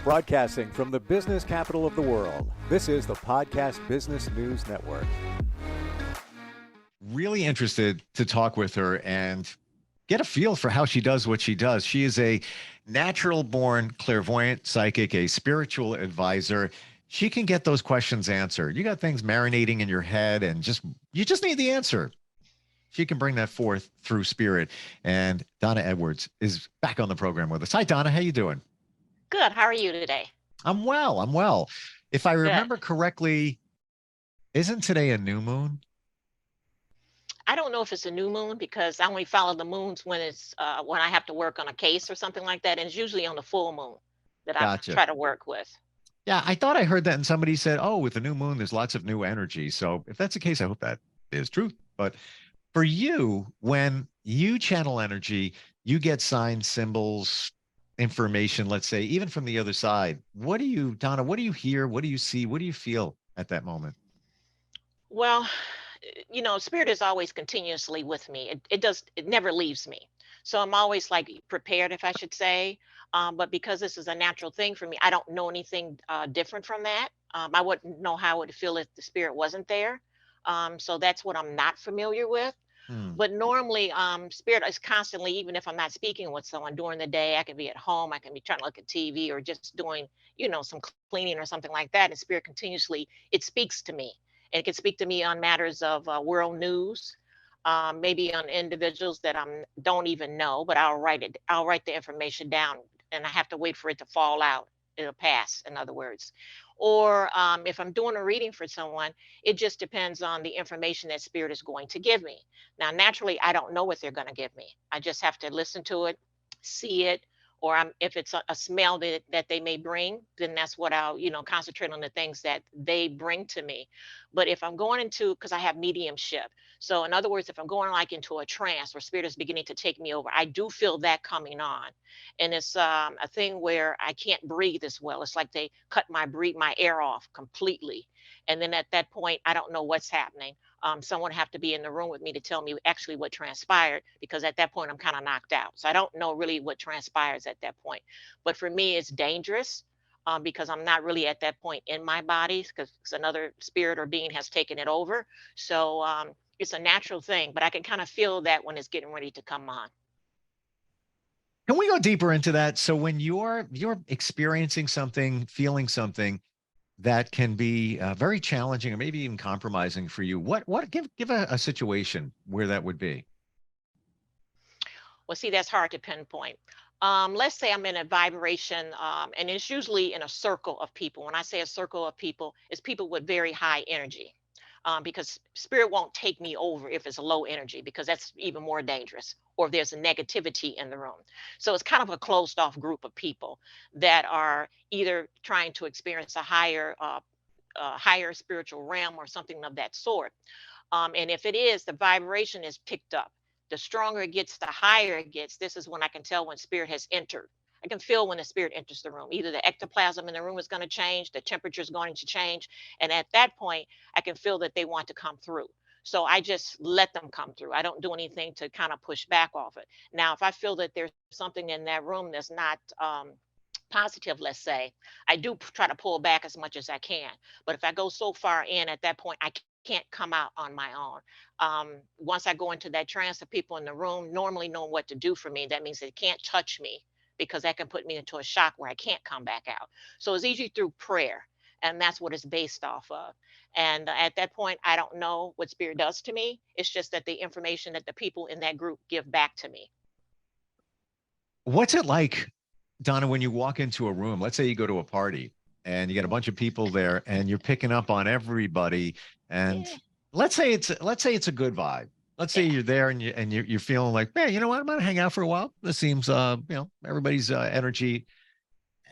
Broadcasting from the business capital of the world, this is the Podcast Business News Network. Really interested to talk with her and get a feel for how she does what she does. She is a natural born clairvoyant psychic, a spiritual advisor. She can get those questions answered. You got things marinating in your head and you just need the answer. She can bring that forth through spirit. And Donna Edwards is back on the program with us. Hi, Donna. How you doing? Good. How are you today? I'm well. I'm well. If I Good. remember correctly, isn't today a new moon? I don't know if it's a new moon because I only follow the moons when it's when I have to work on a case or something like that, and it's usually on the full moon that I Gotcha. try to work with. Yeah, I thought I heard that and somebody said, oh, with the new moon, there's lots of new energy. So if that's the case, I hope that is true. But for you, when you channel energy, you get signs, symbols, information, let's say, even from the other side. What do you, Donna, what do you hear? What do you see? What do you feel at that moment? Well, spirit is always continuously with me. It never leaves me. So I'm always like prepared, if I should say. But because this is a natural thing for me, I don't know anything different from that. I wouldn't know how it would feel if the spirit wasn't there. So that's what I'm not familiar with. But normally, spirit is constantly, even if I'm not speaking with someone during the day, I can be at home, I can be trying to look at TV or just doing, some cleaning or something like that. And spirit continuously, it speaks to me. And it can speak to me on matters of world news, maybe on individuals that I don't even know, but I'll write it. I'll write the information down, and I have to wait for it to fall out. It'll pass, in other words. Or if I'm doing a reading for someone, it just depends on the information that spirit is going to give me. Now, naturally, I don't know what they're going to give me. I just have to listen to it, see it, or if it's a smell that they may bring, then that's what I'll, concentrate on the things that they bring to me. But if I'm going into, because I have mediumship, so in other words, if I'm going like into a trance where spirit is beginning to take me over, I do feel that coming on. And it's a thing where I can't breathe as well. It's like they cut my air off completely. And then at that point, I don't know what's happening. Someone have to be in the room with me to tell me actually what transpired, because at that point I'm kind of knocked out. So I don't know really what transpires at that point. But for me, it's dangerous because I'm not really at that point in my body, because another spirit or being has taken it over. So it's a natural thing, but I can kind of feel that when it's getting ready to come on. Can we go deeper into that? So when you're experiencing something, feeling something that can be very challenging or maybe even compromising for you, what give a situation where that would be? Well, see, that's hard to pinpoint. Let's say I'm in a vibration, and it's usually in a circle of people. When I say a circle of people, it's people with very high energy. Because spirit won't take me over if it's a low energy, because that's even more dangerous, or if there's a negativity in the room. So it's kind of a closed off group of people that are either trying to experience a higher spiritual realm or something of that sort. And if it is, the vibration is picked up. The stronger it gets, the higher it gets. This is when I can tell when spirit has entered. I can feel when the spirit enters the room. Either the ectoplasm in the room is going to change, the temperature is going to change. And at that point, I can feel that they want to come through. So I just let them come through. I don't do anything to kind of push back off it. Now, if I feel that there's something in that room that's not positive, let's say, I do try to pull back as much as I can. But if I go so far in at that point, I can't come out on my own. Once I go into that trance, the people in the room normally know what to do for me. That means they can't touch me, because that can put me into a shock where I can't come back out. So it's usually through prayer, and that's what it's based off of. And at that point, I don't know what spirit does to me. It's just that the information that the people in that group give back to me. What's it like, Donna, when you walk into a room? Let's say you go to a party and you get a bunch of people there and you're picking up on everybody, and Yeah. let's say it's a good vibe. Let's say Yeah. you're there and you're feeling like, man, you know what, I'm gonna hang out for a while. This seems everybody's energy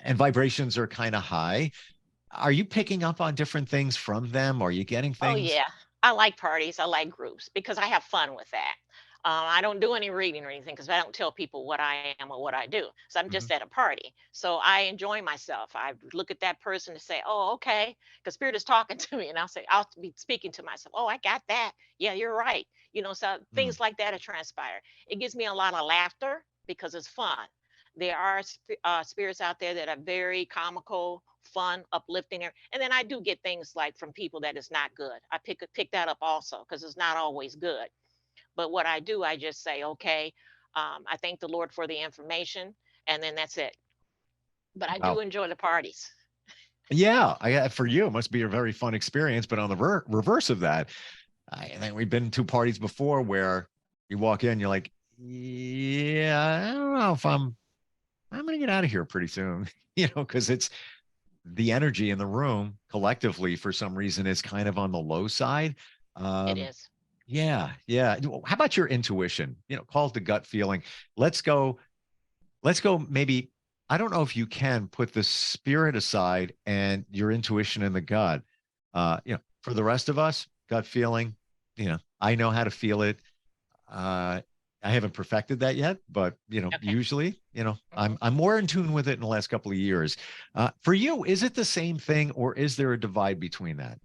and vibrations are kind of high. Are you picking up on different things from them? Are you getting Oh things? yeah, I like parties. I like groups because I have fun with that. I don't do any reading or anything because I don't tell people what I am or what I do. So I'm Mhm. just at a party. So I enjoy myself. I look at that person and say, "Oh, okay," because spirit is talking to me, and I'll be speaking to myself. "Oh, I got that. Yeah, you're right." So Mm. things like that are transpire. It gives me a lot of laughter because it's fun. There are spirits out there that are very comical, fun, uplifting, and then I do get things like from people that is not good. I pick that up also because it's not always good. But what I do, I just say, okay, I thank the Lord for the information, and then that's it. But I do Wow. enjoy the parties. Yeah, for you, it must be a very fun experience. But on the reverse of that, I think we've been to parties before where you walk in, you're like, yeah, I don't know if I'm going to get out of here pretty soon, because it's the energy in the room collectively for some reason is kind of on the low side. It Um, is. yeah, yeah. How about your intuition? Call it the gut feeling. Let's go. Let's go. Maybe I don't know if you can put the spirit aside and your intuition in the gut. For the rest of us, gut feeling. I know how to feel it. Uh, I haven't perfected that yet, but Okay. usually, Hmm. I'm more in tune with it in the last couple of years. For you, is it the same thing, or is there a divide between that?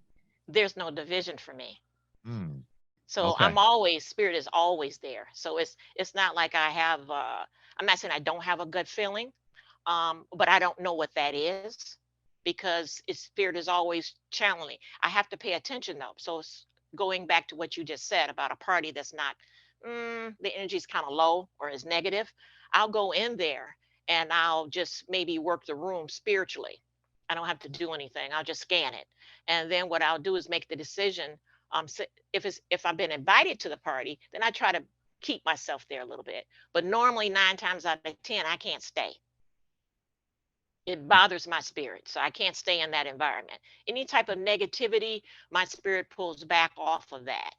There's no division for me. Hmm. So Okay. I'm always spirit is always there. So it's not like I have I'm not saying I don't have a gut feeling, but I don't know what that is because its spirit is always channeling. I have to pay attention though. So it's going back to what you just said about a party that's not the energy is kind of low or is negative. I'll go in there and I'll just maybe work the room spiritually. I don't have to do anything. I'll just scan it. And then what I'll do is make the decision if I've been invited to the party, then I try to keep myself there a little bit. But normally 9 times out of 10, I can't stay. It bothers my spirit, so I can't stay in that environment. Any type of negativity, my spirit pulls back off of that.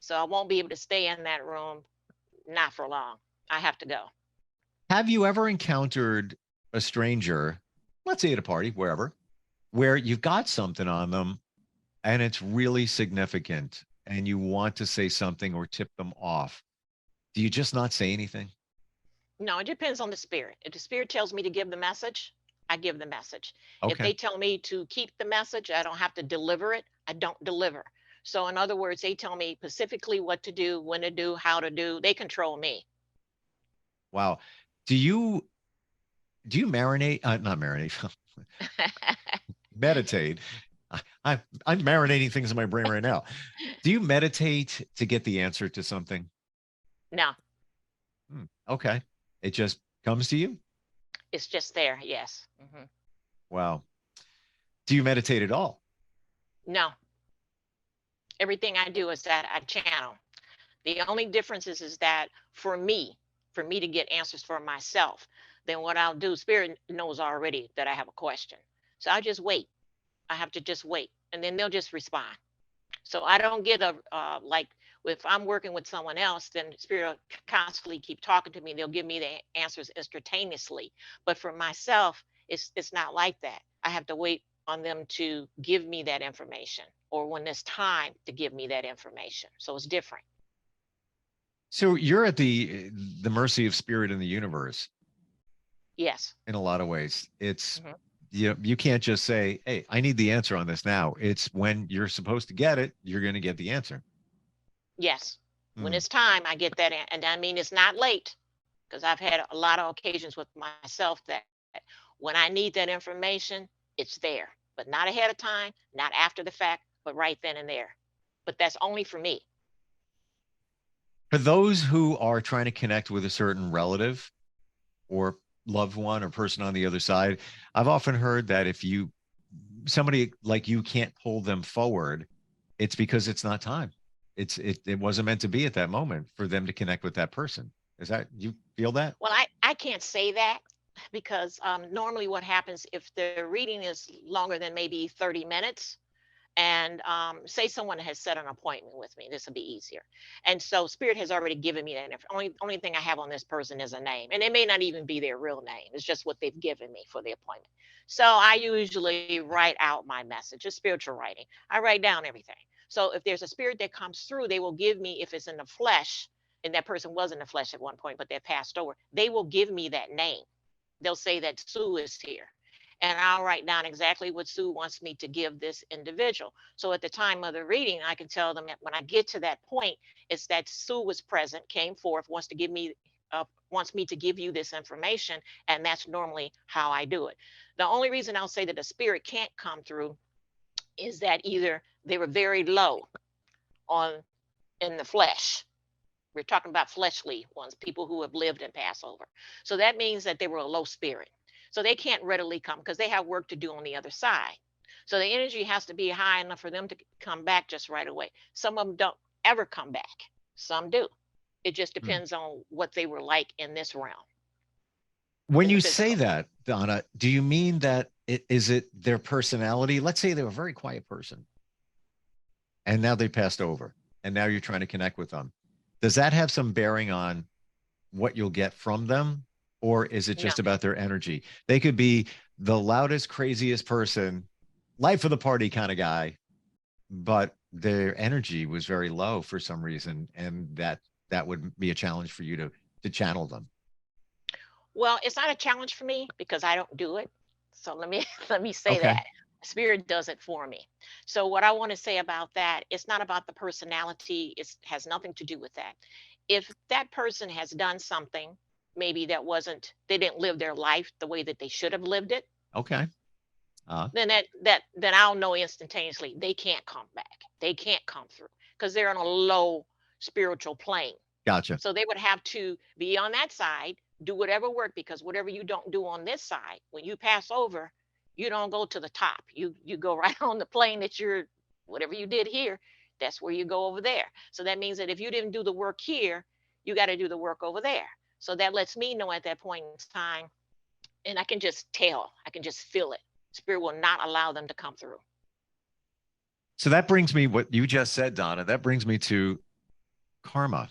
So I won't be able to stay in that room, not for long. I have to go. Have you ever encountered a stranger, let's say at a party, wherever, where you've got something on them and it's really significant and you want to say something or tip them off? Do you just not say anything? No, it depends on the spirit. If the spirit tells me to give the message, I give the message. If Okay. they tell me to keep the message, I don't have to deliver it, I don't deliver. So, in other words, they tell me specifically what to do, when to do, how to do. They control me. Wow. Do you marinate? Not marinate. Meditate. I'm marinating things in my brain right now. Do you meditate to get the answer to something? No, Okay. It just comes to you? it's just there. Yes. Wow. Do you meditate at all? No, everything I do is that I channel. The only difference is that for me to get answers for myself, then what I'll do, spirit knows already that I have a question. So I just wait. I have to just wait and then they'll just respond. So I don't get a like if I'm working with someone else, then spirit will constantly keep talking to me. They'll give me the answers instantaneously. But for myself, it's not like that. I have to wait on them to give me that information or when it's time to give me that information. So it's different. So you're at the mercy of spirit in the universe Yes. in a lot of ways. It's Hmm. you can't just say, "Hey, I need the answer on this now." It's when you're supposed to get it, you're going to get the answer. Yes. When Hmm. it's time, I get that. And I mean, it's not late because I've had a lot of occasions with myself that when I need that information, it's there, but not ahead of time, not after the fact, but right then and there. But that's only for me. For those who are trying to connect with a certain relative or loved one or person on the other side, I've often heard that if somebody like you can't pull them forward, it's because it's not time. It wasn't meant to be at that moment for them to connect with that person. Is that you feel that? Well, I can't say that because normally what happens if the reading is longer than maybe 30 minutes, and say someone has set an appointment with me, this will be easier. And so spirit has already given me that only thing I have on this person is a name, and it may not even be their real name. It's just what they've given me for the appointment. So I usually write out my message. It's spiritual writing. I write down everything. So if there's a spirit that comes through, they will give me, if it's in the flesh, and that person was in the flesh at one point but they passed over, they will give me that name. They'll say that Sue is here. And I'll write down exactly what Sue wants me to give this individual. So at the time of the reading, I can tell them that when I get to that point, it's that Sue was present, came forth, wants to give me wants me to give you this information, and that's normally how I do it. The only reason I'll say that the spirit can't come through is that either they were very low on in the flesh. We're talking about fleshly ones, people who have lived and passed over. So that means that they were a low spirit. So they can't readily come because they have work to do on the other side. So the energy has to be high enough for them to come back just right away. Some of them don't ever come back. Some do. It just Hmm. depends on what they were like in this realm. When In the you say physical. that, Donna, do you mean that is it their personality? Let's say they're a very quiet person and now they passed over and now you're trying to connect with them. Does that have some bearing on what you'll get from them? Or is it No. just about their energy? They could be the loudest, craziest person, life of the party kind of guy, but their energy was very low for some reason. And that would be a challenge for you to channel them. Well, it's not a challenge for me because I don't do it. So let me let me say Okay. that. Spirit does it for me. So what I want to say about that, it's not about the personality. It has nothing to do with that. If that person has done something, maybe that wasn't, they didn't live their life the way that they should have lived it, Okay. then then I'll know instantaneously they can't come back. They can't come through because they're on a low spiritual plane. Gotcha. So they would have to be on that side, do whatever work, because whatever you don't do on this side, when you pass over, you don't go to the top. You go right on the plane that you're, whatever you did here, that's where you go over there. So that means that if you didn't do the work here, you got to do the work over there. So that lets me know at that point in time, and I can just tell, I can just feel it. Spirit will not allow them to come through. So that brings me what you just said, Donna. That brings me to karma.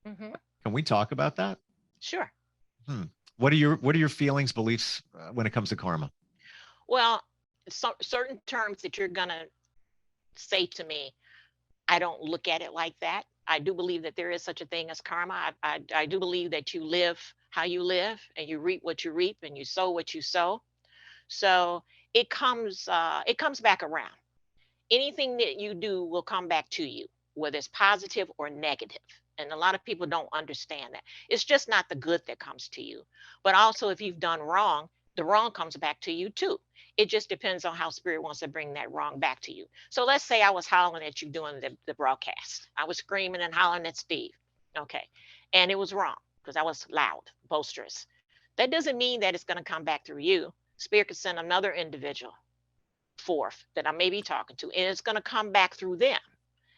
Hmm. Can we talk about that? Sure. Hmm. What are your feelings, beliefs when it comes to karma? Well, certain terms that you're gonna say to me, I don't look at it like that. I do believe that there is such a thing as karma. I do believe that you live how you live and you reap what you reap and you sow what you sow. So it comes back around. Anything that you do will come back to you, whether it's positive or negative. And a lot of people don't understand that. It's just not the good that comes to you. But also, if you've done wrong, the wrong comes back to you too. It just depends on how spirit wants to bring that wrong back to you. So let's say I was hollering at you doing the broadcast. I was screaming and hollering at Steve. Okay. And it was wrong because I was loud, boisterous. That doesn't mean that it's going to come back through you. Spirit could send another individual forth that I may be talking to, and it's going to come back through them.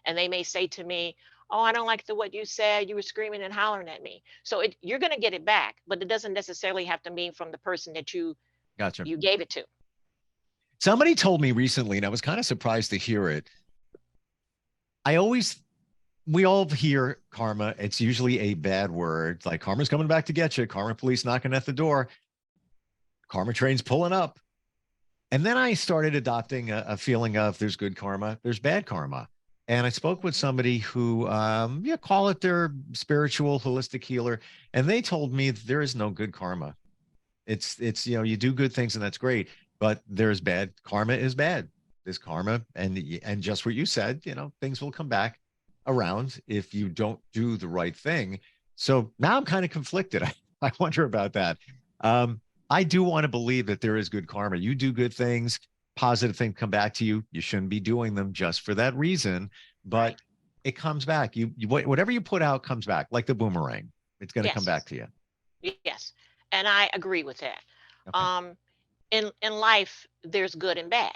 And they may say to me, "Oh, I don't like what you said. You were screaming and hollering at me." So you're going to get it back, but it doesn't necessarily have to mean from the person that Gotcha. you gave it to. Somebody told me recently, and I was kind of surprised to hear it. We all hear karma. It's usually a bad word, like karma's coming back to get you, karma police knocking at the door, karma train's pulling up. And then I started adopting a feeling of there's good karma, there's bad karma. And I spoke with somebody who, call it their spiritual holistic healer, and they told me there is no good karma. It's you do good things and that's great, but there's bad karma is bad. There's karma, and just what you said, things will come back around if you don't do the right thing. So now I'm kind of conflicted. I wonder about that. I do want to believe that there is good karma. You do good things, positive things come back to you. You shouldn't be doing them just for that reason, but Right. it comes back. Whatever you put out comes back like the boomerang. It's going to come back Yes. to you. Yes. And I agree with that. Okay. Um, in life, there's good and bad.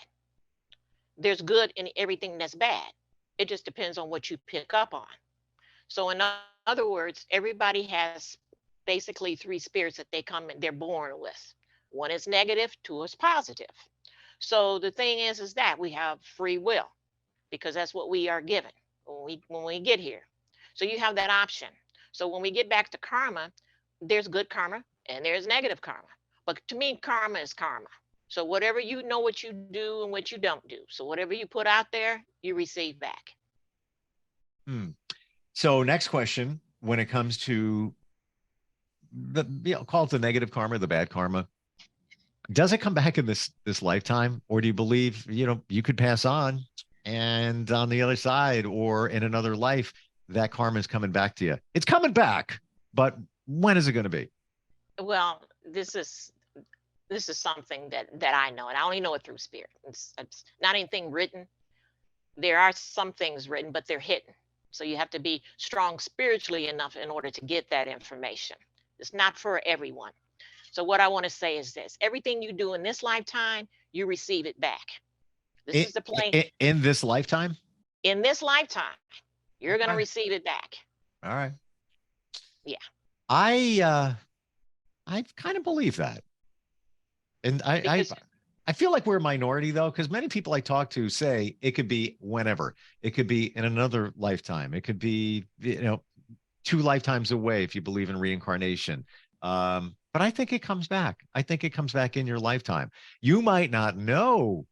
There's good in everything that's bad. It just depends on what you pick up on. So in other words, everybody has basically three spirits that they come and they're born with. One is negative, two is positive. So the thing is that we have free will because that's what we are given when we get here. So you have that option. So when we get back to karma, there's good karma and there's negative karma. But to me, karma is karma. So whatever you know what you do and what you don't do. So whatever you put out there, you receive back. Hmm. So next question, when it comes to call it the negative karma, the bad karma, does it come back in this lifetime, or do you believe you could pass on and on the other side or in another life that karma is coming back to you? It's coming back, but When is it going to be? Well, this is something that I know, and I only know it through spirit. It's not anything written. There are some things written, but they're hidden. So you have to be strong spiritually enough in order to get that information. It's not for everyone. So what I want to say is this: everything you do in this lifetime, you receive it back. This In, is the plain. in this lifetime? In this lifetime, you're going to Okay. receive it back. All right. Yeah, I kind of believe that. And because I feel like we're a minority though, because many people I talk to say it could be whenever. It could be in another lifetime. It could be, two lifetimes away if you believe in reincarnation. But I think it comes back. I think it comes back in your lifetime. You might not know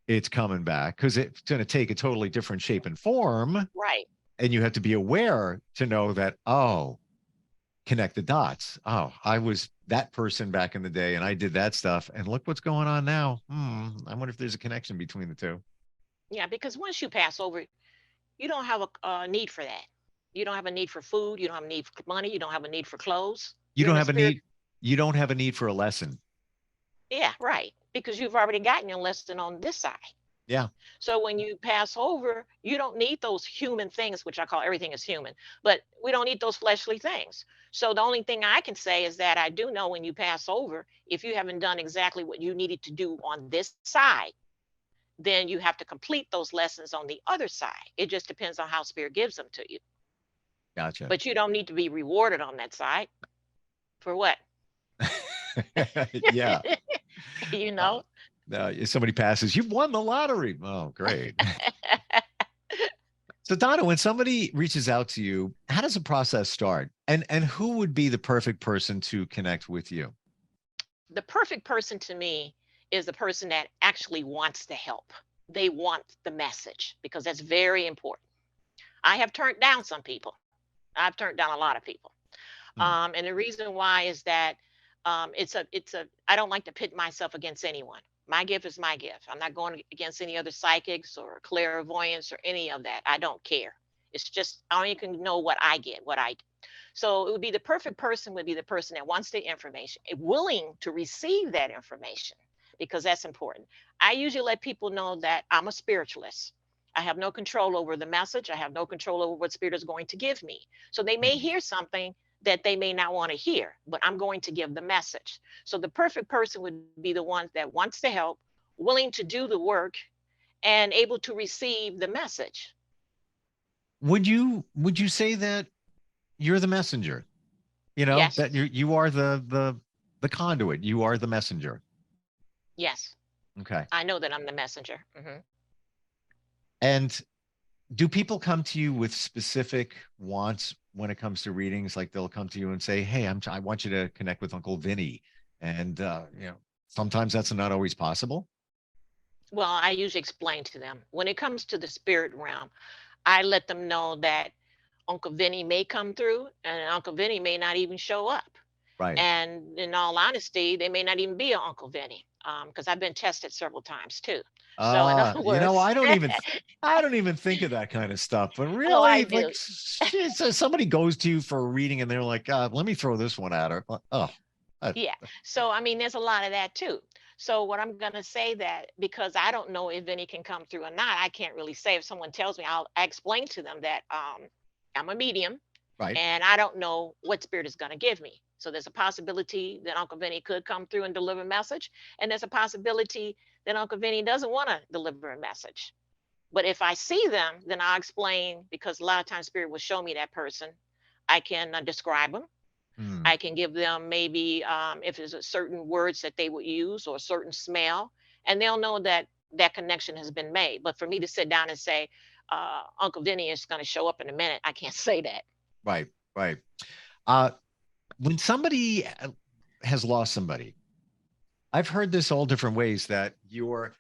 it's coming back because it's going to take a totally different shape and form. right. And you have to be aware to know that, oh, connect the dots. Oh, I was that person back in the day and I did that stuff. And look what's going on now. I wonder if there's a connection between the two. Yeah, because once you pass over, you don't have a need for that. You don't have a need for food. You don't have a need for money. You don't have a need for clothes. You You're in don't the have a spirit. need. You don't have a need for a lesson. Yeah, right. Because you've already gotten your lesson on this side. Yeah. So when you pass over, you don't need those human things, which I call everything is human, but we don't need those fleshly things. So the only thing I can say is that I do know when you pass over, if you haven't done exactly what you needed to do on this side, then you have to complete those lessons on the other side. It just depends on how spirit gives them to you. Gotcha. But you don't need to be rewarded on that side. For what? Yeah. you Uh, know? if somebody passes, you've won the lottery. Oh, great. So Donna, when somebody reaches out to you, how does the process start? And who would be the perfect person to connect with you? The perfect person to me is the person that actually wants to help. They want the message because that's very important. I have turned down some people. I've turned down a lot of people. Hmm. And the reason why is that I don't like to pit myself against anyone. My gift is my gift. I'm not going against any other psychics or clairvoyants or any of that. I don't care. It's just I only can know what I get, what I do. So it would be the perfect person would be the person that wants the information, willing to receive that information, because that's important. I usually let people know that I'm a spiritualist. I have no control over the message. I have no control over what spirit is going to give me. So they may Hmm. hear something that they may not want to hear, but I'm going to give the message. So the perfect person would be the one that wants to help, willing to do the work, and able to receive the message. Would you say that you're the messenger? Yes, That you are the conduit. You are the messenger. yes. Okay. I know that I'm the messenger. And do people come to you with specific wants when it comes to readings? Like they'll come to you and say, "Hey, I want you to connect with Uncle Vinny," and sometimes that's not always possible. Well, I usually explain to them when it comes to the spirit realm, I let them know that Uncle Vinny may come through and Uncle Vinny may not even show up. Right. And in all honesty, they may not even be an Uncle Vinny, because I've been tested several times too. So in other words, I don't even think of that kind of stuff. But oh, I really, like, do. shit, so somebody goes to you for a reading and they're like, "Let me throw this one at her." Oh, uh, Yeah. So I mean, there's a lot of that too. So what I'm gonna say that because I don't know if any can come through or not, I can't really say. If someone tells me, I explain to them that I'm a medium right. and I don't know what spirit is gonna give me. So there's a possibility that Uncle Vinny could come through and deliver a message, and there's a possibility that Uncle Vinny doesn't want to deliver a message. But if I see them, then I'll explain because a lot of times spirit will show me that person. I can describe them. Hmm. I can give them maybe if there's a certain words that they would use or a certain smell, and they'll know that that connection has been made. But for me to sit down and say, Uncle Vinny is going to show up in a minute, I can't say that. Right. Right. Uh, when somebody has lost somebody, I've heard this all different ways that you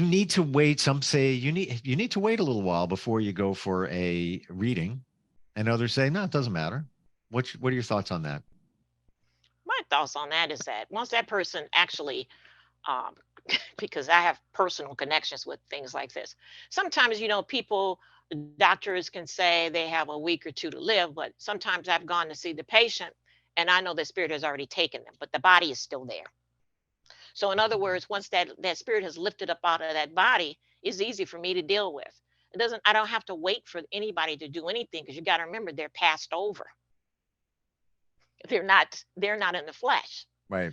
need to wait. Some say you need to wait a little while before you go for a reading, and others say no, it doesn't matter. What are your thoughts on that? My thoughts on that is that once that person actually um, because I have personal connections with things like this. Sometimes, people Doctors can say they have a week or two to live, but sometimes I've gone to see the patient and I know the spirit has already taken them, but the body is still there. So in other words, once that spirit has lifted up out of that body, it's easy for me to deal with. It doesn't, I don't have to wait for anybody to do anything, because you got to remember they're passed over. They're not in the flesh. Right.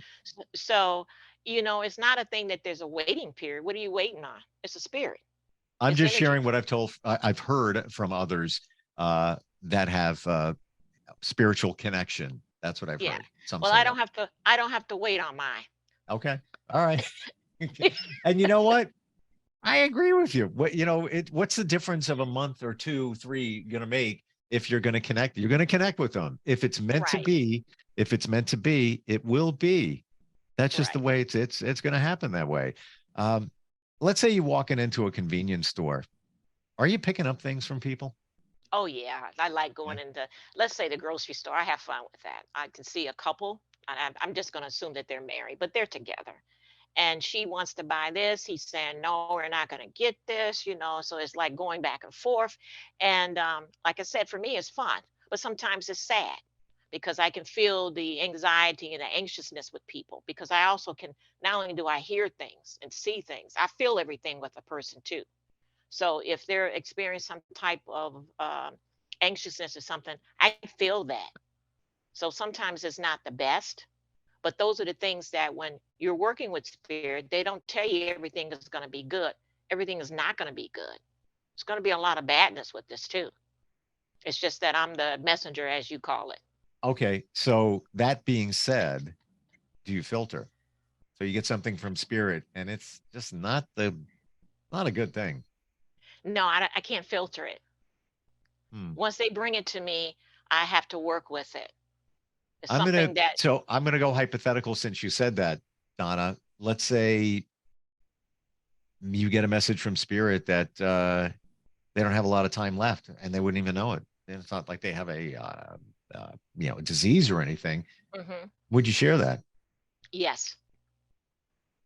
So, it's not a thing that there's a waiting period. What are you waiting on? It's a spirit. I'm It's just energy. sharing what I've heard from others that have spiritual connection. That's what I've Yeah. heard. Some Well, say I that. don't have to I don't have to wait on mine. Okay. All right. And you know what? I agree with you. What's the difference of a month or two, three going to make if you're going to connect? You're going to connect with them. If it's meant to Right. be, it will be. That's just the Right. way it's going to happen that way. Um, let's say you're walking into a convenience store. Are you picking up things from people? Oh yeah, I like Yeah. going into, let's say, the grocery store. I have fun with that. I can see a couple, and I'm just going to assume that they're married, but they're together. And she wants to buy this. He's saying, no, we're not going to get this, So it's like going back and forth. And like I said, for me, it's fun, but sometimes it's sad because I can feel the anxiety and the anxiousness with people, because I also can, not only do I hear things and see things, I feel everything with a person too. So if they're experiencing some type of anxiousness or something, I feel that. So sometimes it's not the best, but those are the things that when you're working with spirit, they don't tell you everything is going to be good. Everything is not going to be good. It's going to be a lot of badness with this too. It's just that I'm the messenger, as you call it. Okay. So that being said, do you filter? So you get something from spirit and it's just not a good thing. No, I can't filter it. Hmm. Once they bring it to me, I have to work with it. It's I'm gonna something that, so I'm gonna go hypothetical since you said that, Donna. Let's say you get a message from spirit that they don't have a lot of time left and they wouldn't even know it. And it's not like they have a disease or anything. mhm, Would you share that? yes.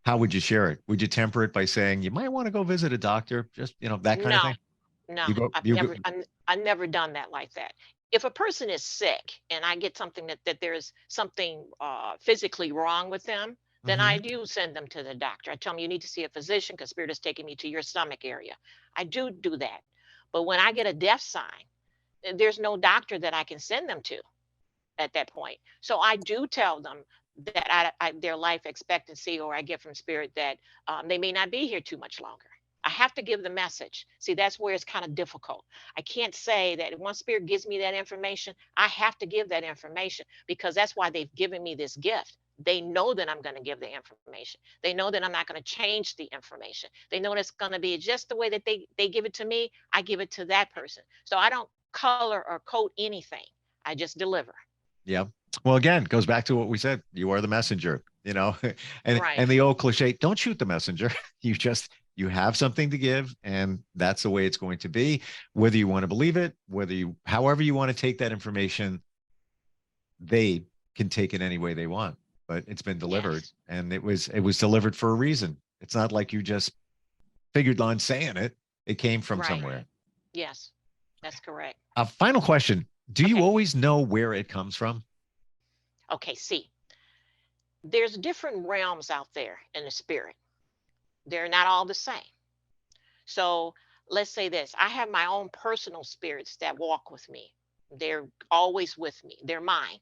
How would you share it? Would you temper it by saying you might want to go visit a doctor? Just that kind of No, thing. no, You go, I've you go. never, I've never done that like that. If a person is sick and I get something that there's something physically wrong with them, then I Mhm. do send them to the doctor. I tell them you need to see a physician because spirit is taking me to your stomach area. I do that. But when I get a death sign, there's no doctor that I can send them to at that point. So I do tell them that their life expectancy, or I get from spirit that they may not be here too much longer. I have to give the message. See, that's where it's kind of difficult. I can't say that once spirit gives me that information, I have to give that information, because that's why they've given me this gift. They know that I'm going to give the information. They know that I'm not going to change the information. They know it's going to be just the way that they give it to me, I give it to that person. So I don't color or code anything. I just deliver. Yeah. Well, again, goes back to what we said. You are the messenger, and Right. and the old cliche, don't shoot the messenger. You have something to give, and that's the way it's going to be. Whether you want to believe it, however you want to take that information, they can take it any way they want. But it's been delivered, Yes. and it was delivered for a reason. It's not like you just figured on saying it. It came from Right. somewhere. Yes. That's correct. A final question: do you Okay. always know where it comes from? Okay. See, there's different realms out there in the spirit. They're not all the same. So let's say this, I have my own personal spirits that walk with me. They're always with me. They're mine.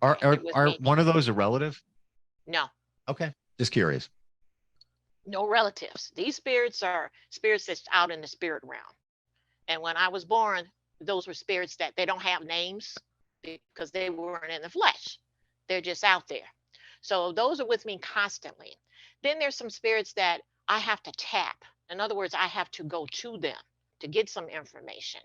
Are Okay. are, They're with are me. one of those a relative? No, Okay, just curious. no relatives. These spirits are spirits that's out in the spirit realm. And when I was born, those were spirits that they don't have names because they weren't in the flesh. They're just out there. So those are with me constantly. Then there's some spirits that I have to tap. In other words, I have to go to them to get some information.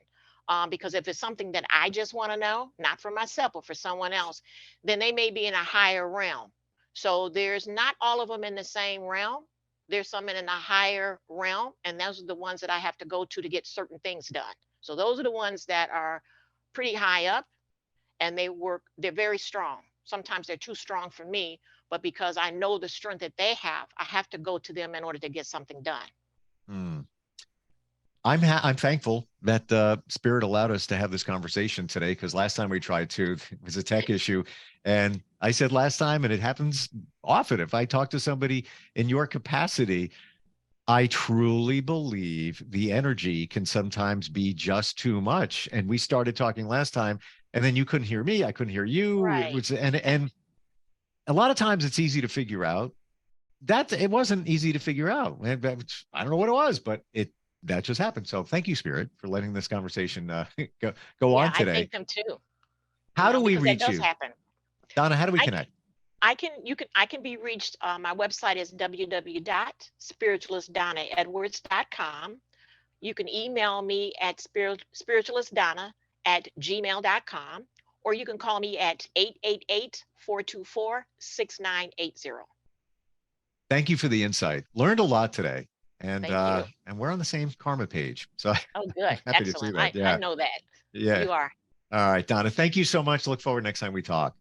Because if it's something that I just want to know, not for myself, but for someone else, then they may be in a higher realm. So there's not all of them in the same realm. There's some in a higher realm, and those are the ones that I have to go to get certain things done. So those are the ones that are pretty high up, and they're very strong. Sometimes they're too strong for me, but because I know the strength that they have, I have to go to them in order to get something done. Hmm. I'm thankful that Spirit allowed us to have this conversation today, because last time we tried to, it was a tech issue. And I said last time, and it happens often, if I talk to somebody in your capacity, I truly believe the energy can sometimes be just too much. And we started talking last time, and then you couldn't hear me, I couldn't hear you. Right. It was, and a lot of times it's easy to figure out. That it wasn't easy to figure out. I don't know what it was, but that just happened. So thank you, Spirit, for letting this conversation go on today. I thank them too. How do we reach that does you? happen. Donna, how do we connect? I can be reached. My website is www.spiritualistdonnaedwards.com. You can email me at spiritualistdonna@gmail.com, or you can call me at 888-424-6980. Thank you for the insight. Learned a lot today. And Thank you. and we're on the same karma page. So Oh, good. happy Excellent. to see that. Yeah. I know that. Yeah. You are. All right, Donna, thank you so much. Look forward next time we talk.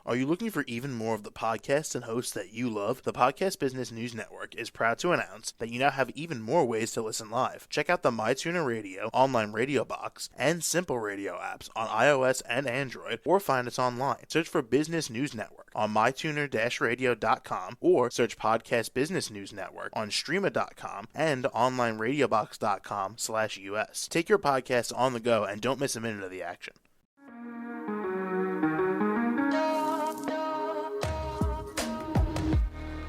Are you looking for even more of the podcasts and hosts that you love? The Podcast Business News Network is proud to announce that you now have even more ways to listen live. Check out the MyTuner Radio, online radio box, and Simple Radio apps on iOS and Android, or find us online. Search for Business News Network on mytuner-radio.com, or search Podcast Business News Network on streama.com and onlineradiobox.com/US. Take your podcast on the go and don't miss a minute of the action.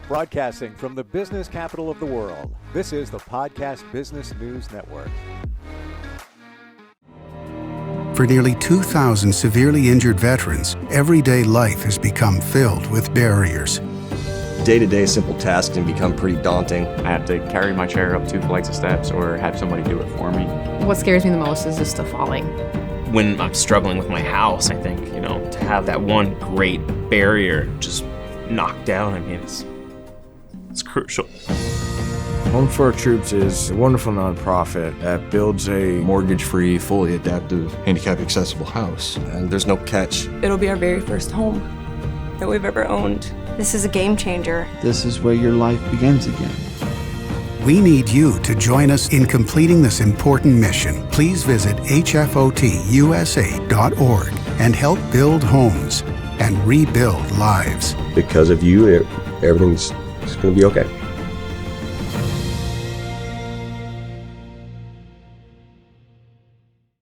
Broadcasting from the business capital of the world, this is the Podcast Business News Network. For nearly 2,000 severely injured veterans, everyday life has become filled with barriers. Day-to-day simple tasks can become pretty daunting. I have to carry my chair up 2 flights of steps or have somebody do it for me. What scares me the most is just the falling. When I'm struggling with my house, I think, to have that one great barrier just knocked down, it's crucial. Home for Our Troops is a wonderful nonprofit that builds a Mortgage-free, fully adaptive, handicap-accessible house. And there's no catch. It'll be our very first home that we've ever owned. This is a game changer. This is where your life begins again. We need you to join us in completing this important mission. Please visit hfotusa.org and help build homes and rebuild lives. Because of you, everything's going to be okay.